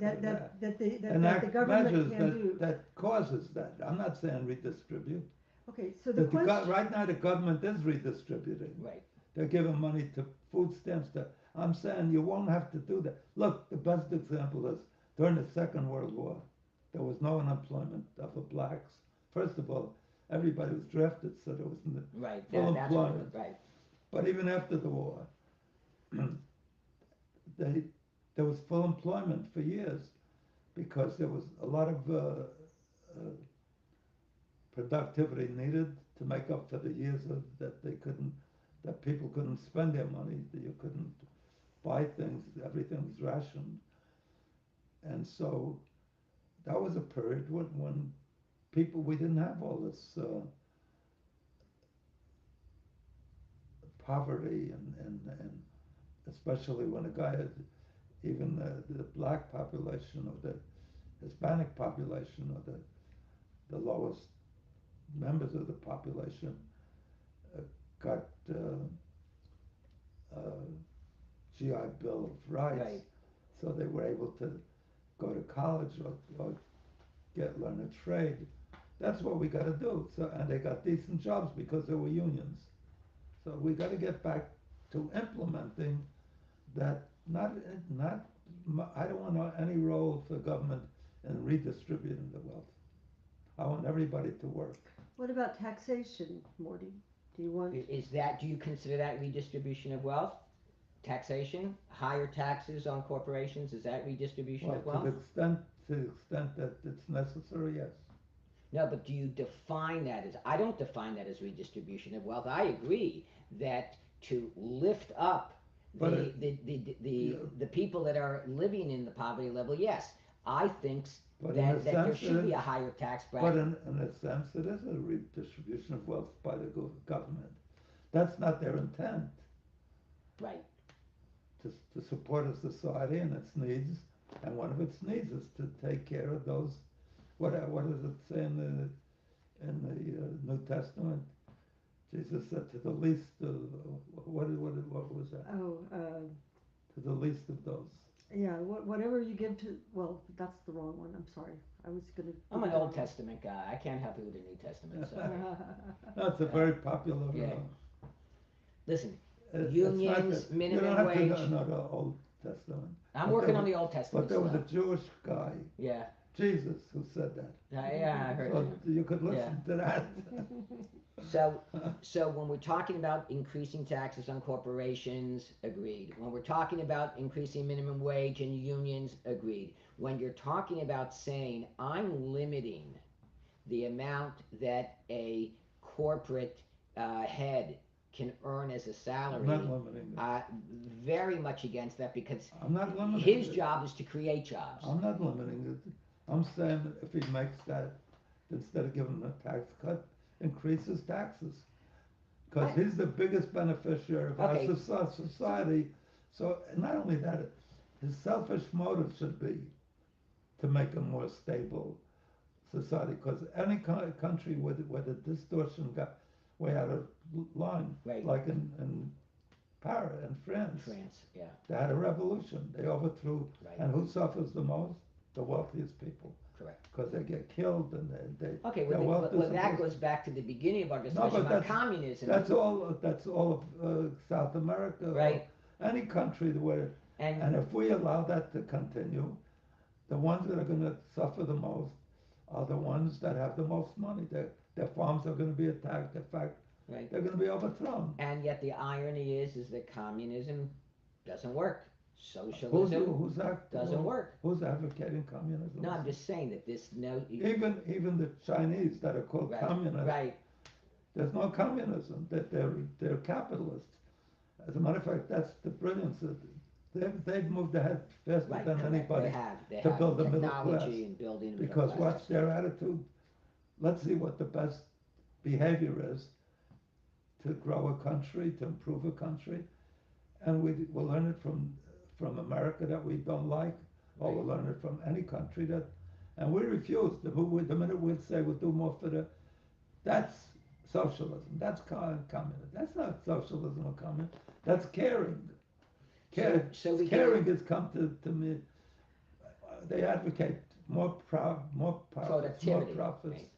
that the enact government measures can do. that causes that. I'm not saying redistribute. Okay, so the question. Right now the government is redistributing. Right. They're giving money to food stamps. I'm saying you won't have to do that. Look, the best example is during the Second World War, there was no unemployment of the blacks. First of all, everybody was drafted, so there was Right. full That's what, employment. right. But even after the war, they, there was full employment for years because there was a lot of productivity needed to make up for the years that people couldn't spend their money, that you couldn't buy things, everything was rationed. And so that was a period when we didn't have all this poverty and especially when a guy had even the black population or the Hispanic population or the lowest members of the population uh, got GI Bill of Rights, Right. so they were able to go to college or learn a trade. That's what we got to do. So and they got decent jobs because there were unions. So we got to get back to implementing that. Not I don't want any role for government in redistributing the wealth. I want everybody to work. What about taxation, Morty? Do you want? Do you consider that redistribution of wealth? Taxation, higher taxes on corporations, is that redistribution of wealth? To the extent that it's necessary, yes. No, but do you define that as, I don't define that as redistribution of wealth. I agree that to lift up the people that are living in the poverty level, yes. I think that there should be a higher tax bracket. But in a sense, it is a redistribution of wealth by the government. That's not their intent. Right. To support a society and its needs, and one of its needs is to take care of those. What does it say in the New Testament? Jesus said to the least. What was that? Oh. To the least of those. Yeah, whatever you give to, well, that's the wrong one, I'm sorry. I was gonna. I'm an Old Testament guy, I can't help you with the New Testament, sorry. That's a very popular. Yeah. Listen, It's unions, minimum wage. You don't have to know the Old Testament. I'm working on the Old Testament But there was a stuff. Jewish guy, Yeah, Jesus, who said that. yeah, I heard So you. you could listen to that. So when we're talking about increasing taxes on corporations, agreed. When we're talking about increasing minimum wage and unions, agreed. When you're talking about saying, I'm limiting the amount that a corporate head can earn as a salary, I'm not limiting it. very much against that, because I'm not limiting his it. job is to create jobs. I'm not limiting it. I'm saying that if he makes that, instead of giving him a tax cut, increases taxes. Because he's the biggest beneficiary of Okay. our society. So not only that, his selfish motive should be to make a more stable society. Because any country where the distortion got way out of line, Right. like in Paris and France, Yeah, they had a revolution. They overthrew, right, and who suffers the most? The wealthiest people. correct. Because they get killed and they Okay, their wealth well, that disappears. goes back to the beginning of our No, discussion but about communism. That's all of South America, Right. or any country where, and if we allow that to continue, the ones that are going to suffer the most are the ones that have the most money. Their farms are going to be attacked. In fact, Right. they're going to be overthrown. And yet the irony is that communism doesn't work. Socialism doesn't work. Who's advocating communism? No, I'm just saying that this Even the Chinese that are called right, communists. right. There's no communism. That they're capitalists. As a matter of fact, that's the brilliance of they've moved ahead faster Right, than correct. anybody They to have build the middle class. technology and building a middle Because class. what's their attitude? Let's see what the best behavior is to grow a country, to improve a country, and we'll learn it from from America that we don't like, or we'll learn it from any country and we refuse. The minute we'd say we'll do more for that's socialism, that's communism. That's not socialism or communism, that's caring. Caring has come to me. They advocate more profits, more Productivity, profits. right.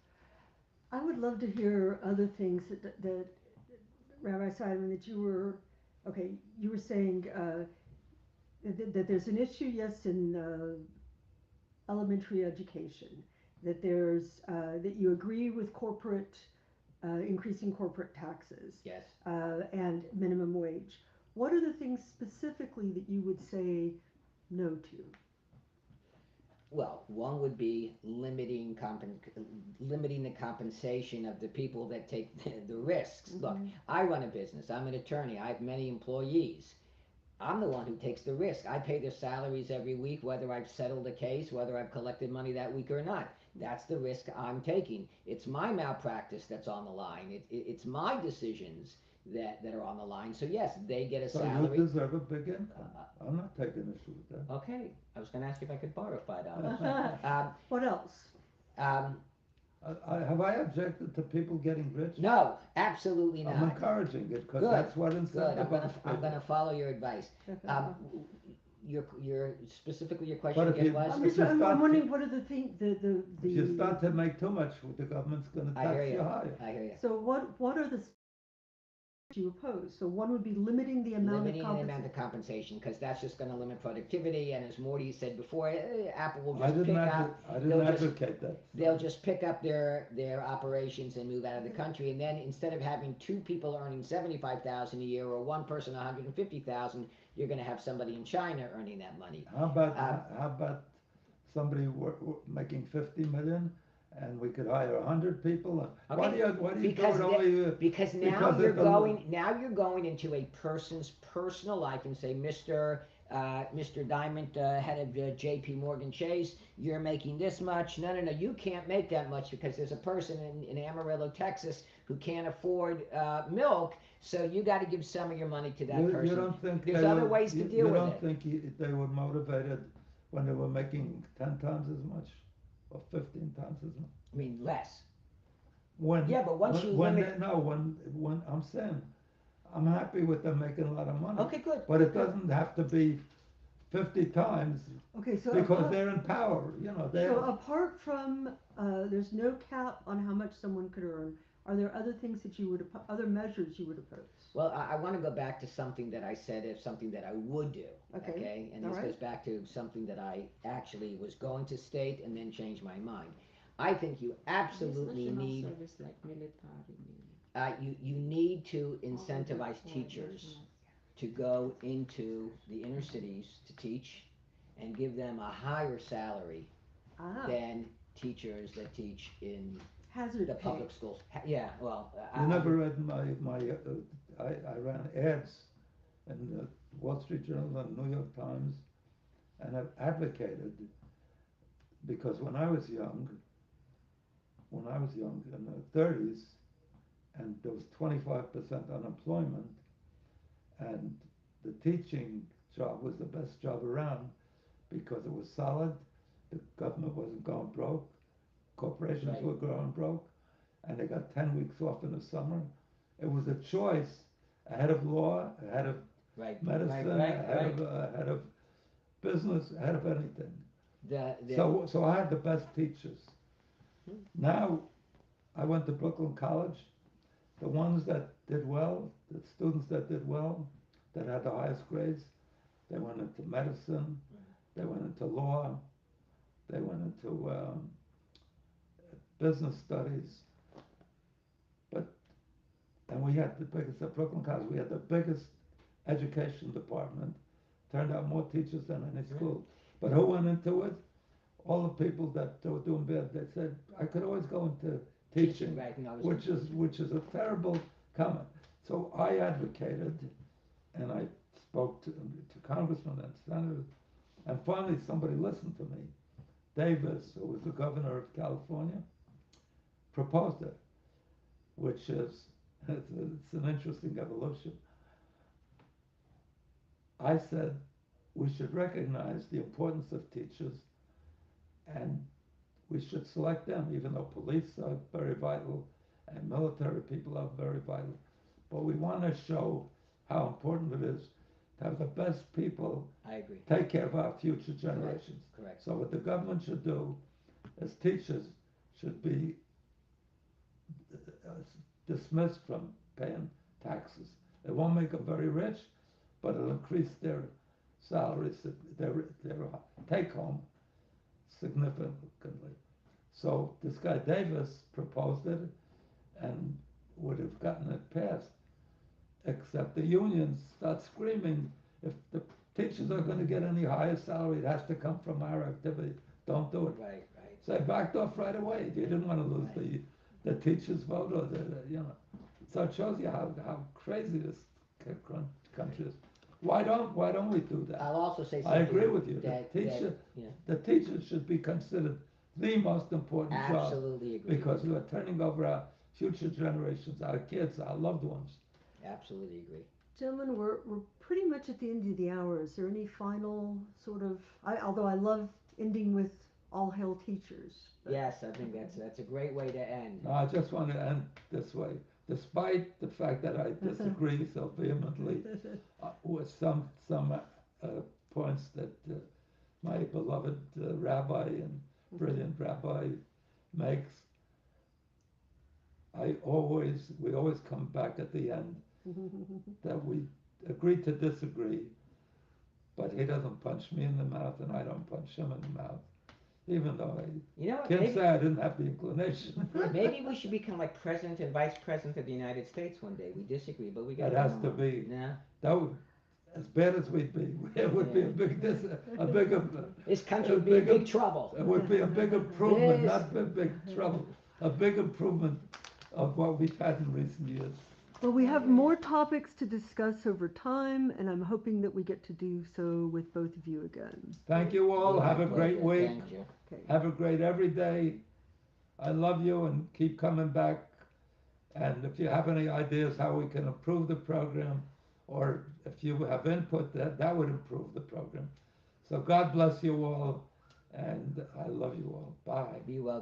I would love to hear other things that Rabbi Seidemann, that you were saying that there's an issue, yes, in elementary education, that that you agree with increasing corporate taxes. Yes. And minimum wage. What are the things specifically that you would say no to? Well, one would be limiting the compensation of the people that take the risks. Look, I run a business. I'm an attorney. I have many employees. I'm the one who takes the risk. I pay their salaries every week, whether I've settled a case, whether I've collected money that week or not. That's the risk I'm taking. It's my malpractice that's on the line. It's my decisions that are on the line. So yes, they get a salary. So you deserve a big income. I'm not taking issue with that. Okay, I was going to ask you if I could borrow $5. What else? Have I objected to people getting rich? No, absolutely not. I'm encouraging it because Good, that's what Good. I'm going to follow your advice. Your specifically your question But if again you- was. I'm wondering what are the things If you start to make too much, the government's going to I hear tax you. you higher. I hear you. So what are the you oppose? So one would be limiting the amount Limiting of the amount compensation. of compensation, because that's just going to limit productivity. And as Morty said before, Apple will I just didn't, pick up. I didn't they'll just- advocate that. They'll just pick up their operations and move out of the country, and then instead of having two people earning $75,000 a year or one person $150,000, you're going to have somebody in China earning that money. How about somebody making 50 million and we could hire 100 people? Okay. Why do you Because do it only? Because now you're going into a person's personal life and say, Mr. Diamond, head of J.P. Morgan Chase, you're making this much. No, you can't make that much because there's a person in Amarillo, Texas, who can't afford milk. So you got to give some of your money to that person. You don't think there's other ways to deal with it? You don't think they were motivated when they were making 10 times as much or 15 times as much? I mean, less. When I'm saying, I'm happy with them making a lot of money. Okay, good. But it doesn't have to be 50 times So because they're in power. So apart from there's no cap on how much someone could earn, are there other things that other measures you would oppose? Well, I want to go back to something that I said is something that I would do. Okay. And this goes back to something that I actually was going to state and then changed my mind. I think you absolutely need. Service like military. You need to incentivize teachers to go into the inner cities to teach and give them a higher salary than teachers that teach in Hazard the pay. public schools. Yeah, well. You never read I ran ads in the Wall Street Journal and New York Times, and I've advocated, because when I was young in the 30s, and there was 25% unemployment, and the teaching job was the best job around because it was solid, the government wasn't going broke, corporations were going broke, and they got 10 weeks off in the summer. It was a choice ahead of law, ahead of medicine, ahead of business, ahead of anything. So I had the best teachers. Now, I went to Brooklyn College. The ones that did well, the students that did well, that had the highest grades, they went into medicine, they went into law, they went into business studies. And we had the biggest, at Brooklyn College, we had the biggest education department. Turned out more teachers than any school. But who went into it? All the people that were doing bad, they said, I could always go into teaching, which is a terrible comment. So I advocated, and I spoke to congressmen and senators, and finally somebody listened to me. Davis, who was the governor of California, proposed it, which is, it's an interesting evolution. I said, we should recognize the importance of teachers, and we should select them, even though police are very vital and military people are very vital. But we want to show how important it is to have the best people I agree. take care of our future generations. Correct. So what the government should do is teachers should be uh, dismissed from paying taxes. It won't make them very rich, but it'll increase their salaries, their take home significantly. So this guy Davis proposed it and would have gotten it passed, except the unions start screaming, if the teachers are going to get any higher salary, it has to come from our activity. Don't do it. Right. So they backed off right away. They didn't want to lose the teachers' vote, or So it shows you how crazy this country is. Why don't we do that? I'll also say something. I agree with you. Yeah. The teachers should be considered the most important job, Absolutely agree. because we are turning over our future generations, our kids, our loved ones. Absolutely agree. Gentlemen, we're pretty much at the end of the hour. Is there any final sort of, although I love ending with all hail teachers. but- Yes, I think that's a great way to end. No, I just want to end this way. Despite the fact that I disagree so vehemently with some points that my beloved rabbi and brilliant rabbi makes, we always come back at the end that we agree to disagree, but he doesn't punch me in the mouth and I don't punch him in the mouth, even though I You know what? can't say I didn't have the inclination. Maybe we should become like president and vice president of the United States one day. We disagree, but we got It has to be. No. That would, as bad as we'd be, it would be a big This country would be in big trouble. it would be a big improvement, Yes. not a big trouble, a big improvement of what we've had in recent years. Well, we have more topics to discuss over time, and I'm hoping that we get to do so with both of you again. Thank you all, have a great week, Thank you. Okay. have a great every day. I love you and keep coming back. And if you have any ideas how we can improve the program, or if you have input that would improve the program. So God bless you all, and I love you all. Bye. Be well.